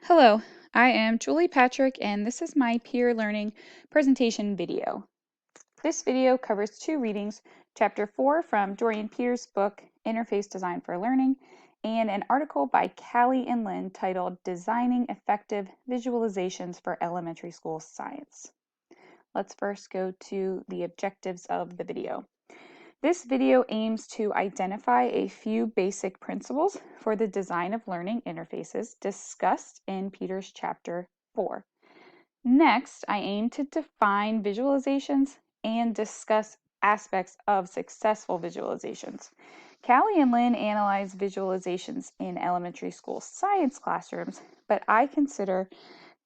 Hello, I am Julie Patrick and this is my peer learning presentation video. This video covers two readings, Chapter 4 from Dorian Peter's book, Interface Design for Learning, and an article by Callie and Lynn titled Designing Effective Visualizations for Elementary School Science. Let's first go to the objectives of the video. This video aims to identify a few basic principles for the design of learning interfaces discussed in Peter's Chapter 4. Next, I aim to define visualizations and discuss aspects of successful visualizations. Callie and Lynn analyze visualizations in elementary school science classrooms, but I consider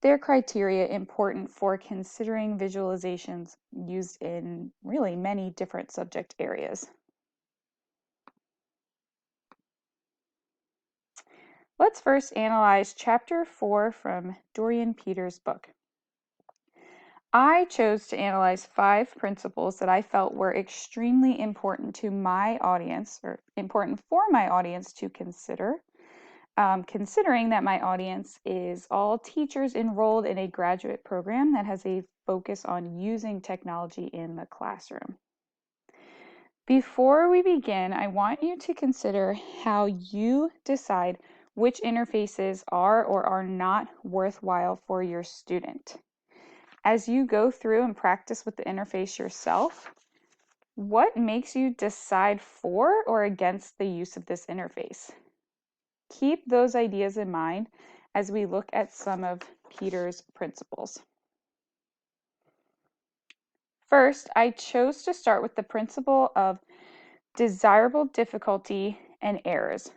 their criteria important for considering visualizations used in really many different subject areas. Let's first analyze Chapter 4 from Dorian Peter's book. I chose to analyze 5 principles that I felt were extremely important to my audience, or important for my audience to consider. Considering that my audience is all teachers enrolled in a graduate program that has a focus on using technology in the classroom. Before we begin, I want you to consider how you decide which interfaces are or are not worthwhile for your student. As you go through and practice with the interface yourself, what makes you decide for or against the use of this interface? Keep those ideas in mind as we look at some of Peter's principles. First, I chose to start with the principle of desirable difficulty and errors.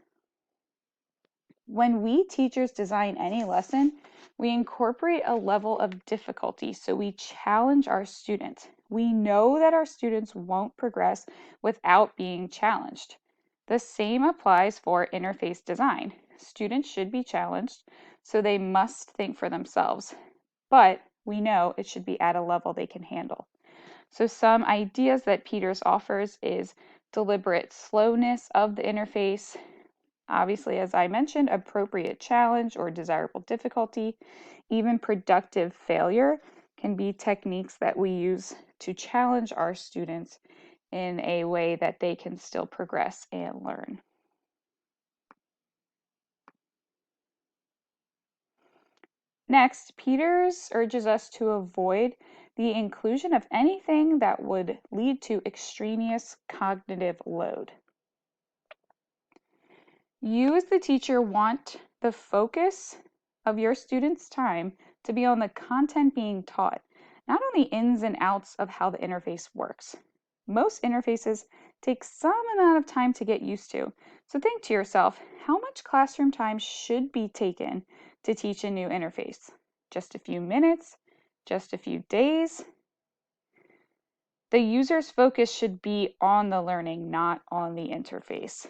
When we teachers design any lesson, we incorporate a level of difficulty, so we challenge our students. We know that our students won't progress without being challenged. The same applies for interface design. Students should be challenged, so they must think for themselves. But we know it should be at a level they can handle. So some ideas that Peters offers is deliberate slowness of the interface, obviously, as I mentioned, appropriate challenge or desirable difficulty, even productive failure can be techniques that we use to challenge our students in a way that they can still progress and learn. Next, Peters urges us to avoid the inclusion of anything that would lead to extraneous cognitive load. You as the teacher want the focus of your students' time to be on the content being taught, not on the ins and outs of how the interface works. Most interfaces take some amount of time to get used to, so think to yourself, how much classroom time should be taken to teach a new interface? Just a few minutes? Just a few days? The user's focus should be on the learning, not on the interface.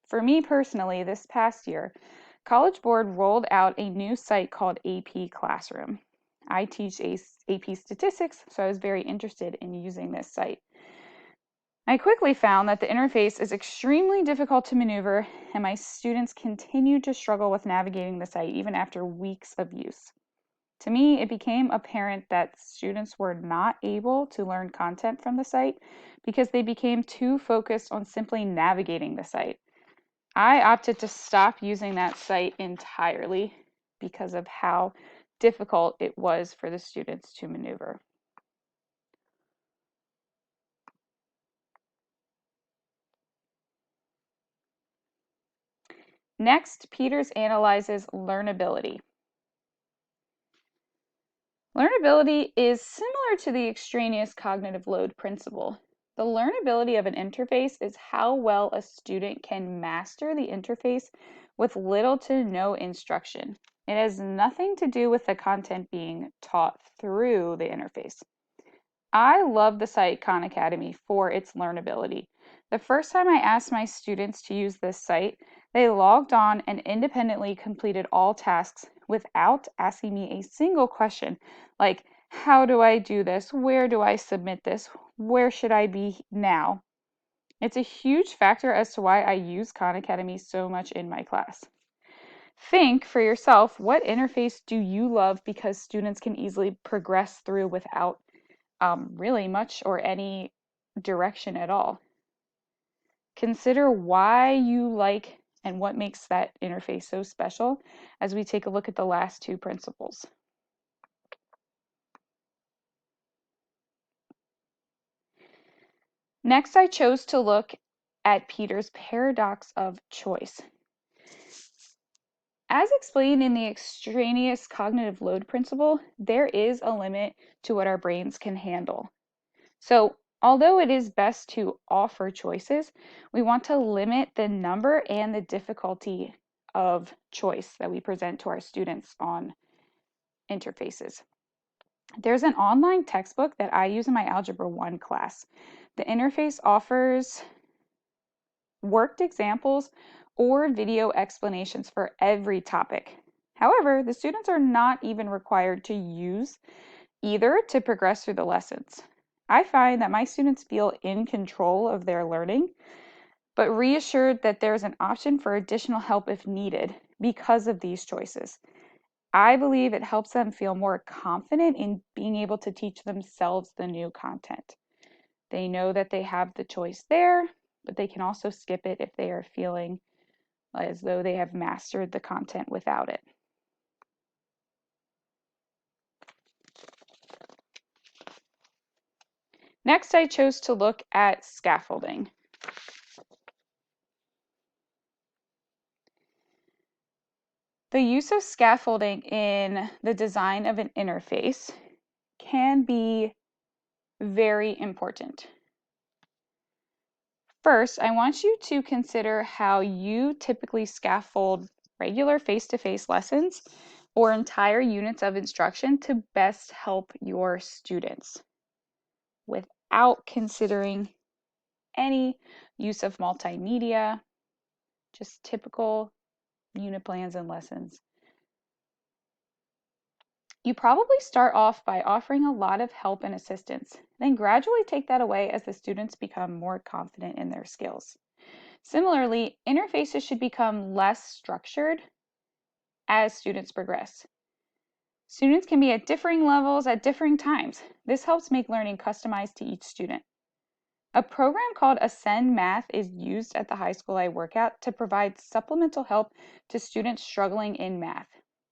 For me personally, this past year, College Board rolled out a new site called AP Classroom. I teach AP Statistics, so I was very interested in using this site. I quickly found that the interface is extremely difficult to maneuver, and my students continued to struggle with navigating the site even after weeks of use. To me, it became apparent that students were not able to learn content from the site because they became too focused on simply navigating the site. I opted to stop using that site entirely because of how difficult it was for the students to maneuver. Next, Peters analyzes learnability. Learnability is similar to the extraneous cognitive load principle. The learnability of an interface is how well a student can master the interface with little to no instruction. It has nothing to do with the content being taught through the interface. I love the site Khan Academy for its learnability. The first time I asked my students to use this site, they logged on and independently completed all tasks without asking me a single question, like, how do I do this? Where do I submit this? Where should I be now? It's a huge factor as to why I use Khan Academy so much in my class. Think for yourself, what interface do you love because students can easily progress through without really much or any direction at all? Consider why you like and what makes that interface so special as we take a look at the last two principles. Next, I chose to look at Peter's paradox of choice. As explained in the extraneous cognitive load principle, there is a limit to what our brains can handle. So, although it is best to offer choices, we want to limit the number and the difficulty of choice that we present to our students on interfaces. There's an online textbook that I use in my Algebra 1 class. The interface offers worked examples or video explanations for every topic. However, the students are not even required to use either to progress through the lessons. I find that my students feel in control of their learning, but reassured that there's an option for additional help if needed because of these choices. I believe it helps them feel more confident in being able to teach themselves the new content. They know that they have the choice there, but they can also skip it if they are feeling as though they have mastered the content without it. Next, I chose to look at scaffolding. The use of scaffolding in the design of an interface can be very important. First, I want you to consider how you typically scaffold regular face-to-face lessons or entire units of instruction to best help your students without considering any use of multimedia, just typical unit plans and lessons. You probably start off by offering a lot of help and assistance, then gradually take that away as the students become more confident in their skills. Similarly, interfaces should become less structured as students progress. Students can be at differing levels at differing times. This helps make learning customized to each student. A program called Ascend Math is used at the high school I work at to provide supplemental help to students struggling in math.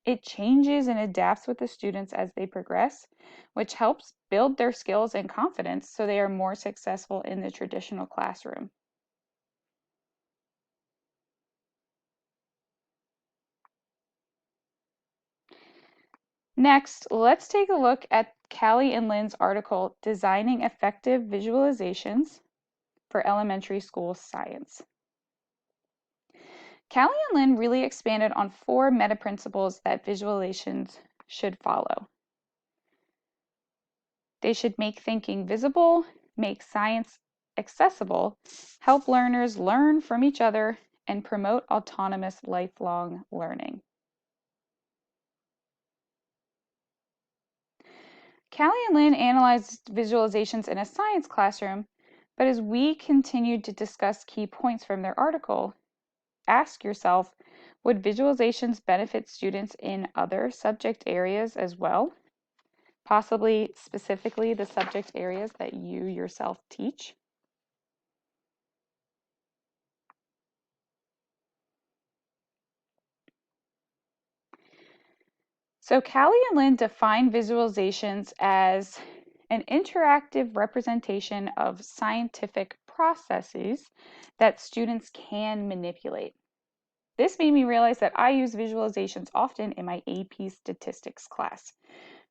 It changes and adapts with the students as they progress, which helps build their skills and confidence so they are more successful in the traditional classroom. Next, let's take a look at Callie and Lynn's article, Designing Effective Visualizations for Elementary School Science. Callie and Lynn really expanded on 4 meta principles that visualizations should follow. They should make thinking visible, make science accessible, help learners learn from each other, and promote autonomous lifelong learning. Callie and Lynn analyzed visualizations in a science classroom, but as we continued to discuss key points from their article, ask yourself, would visualizations benefit students in other subject areas as well? Possibly specifically the subject areas that you yourself teach? So Callie and Lynn define visualizations as an interactive representation of scientific processes that students can manipulate. This made me realize that I use visualizations often in my AP statistics class.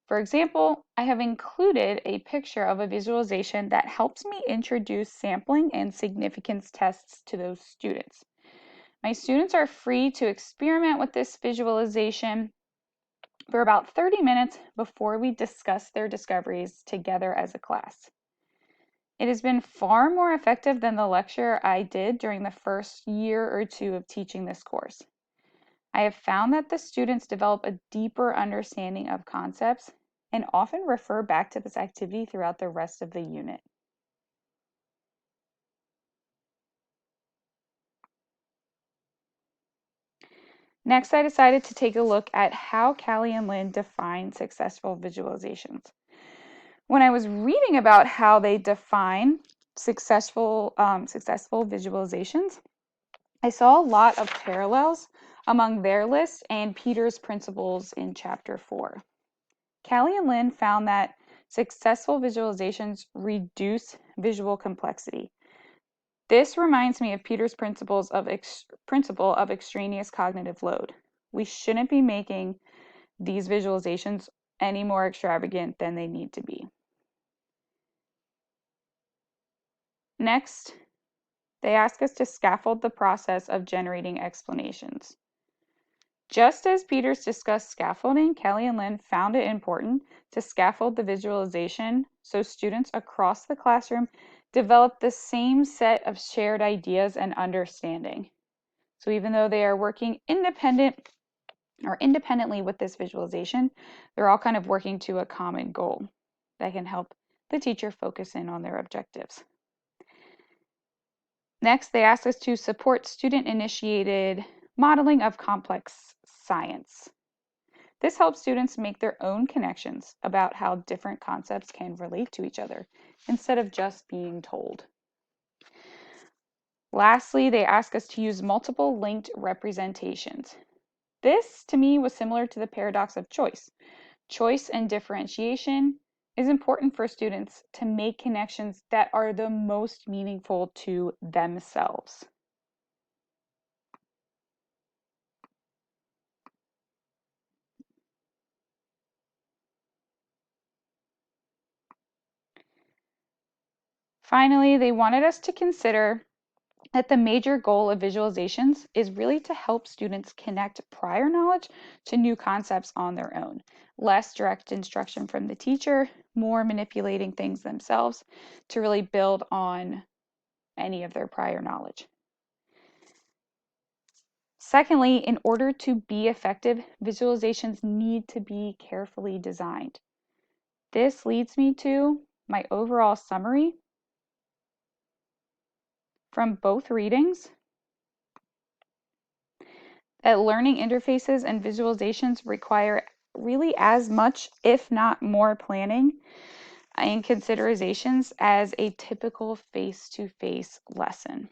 For example, I have included a picture of a visualization that helps me introduce sampling and significance tests to those students. My students are free to experiment with this visualization for about 30 minutes before we discuss their discoveries together as a class. It has been far more effective than the lecture I did during the first year or two of teaching this course. I have found that the students develop a deeper understanding of concepts and often refer back to this activity throughout the rest of the unit. Next, I decided to take a look at how Callie and Lynn define successful visualizations. When I was reading about how they define successful visualizations, I saw a lot of parallels among their list and Peter's principles in chapter 4. Callie and Lynn found that successful visualizations reduce visual complexity. This reminds me of Peter's principle of extraneous cognitive load. We shouldn't be making these visualizations any more extravagant than they need to be. Next, they ask us to scaffold the process of generating explanations. Just as Peters discussed scaffolding, Callie and Lynn found it important to scaffold the visualization so students across the classroom develop the same set of shared ideas and understanding. So even though they are working independently with this visualization, they're all kind of working to a common goal that can help the teacher focus in on their objectives. Next, they ask us to support student-initiated modeling of complex science. This helps students make their own connections about how different concepts can relate to each other instead of just being told. Lastly, they ask us to use multiple linked representations. This, to me, was similar to the paradox of choice. Choice and differentiation is important for students to make connections that are the most meaningful to themselves. Finally, they wanted us to consider that the major goal of visualizations is really to help students connect prior knowledge to new concepts on their own. Less direct instruction from the teacher, more manipulating things themselves to really build on any of their prior knowledge. Secondly, in order to be effective, visualizations need to be carefully designed. This leads me to my overall summary from both readings that learning interfaces and visualizations require really as much, if not more, planning and considerations as a typical face-to-face lesson.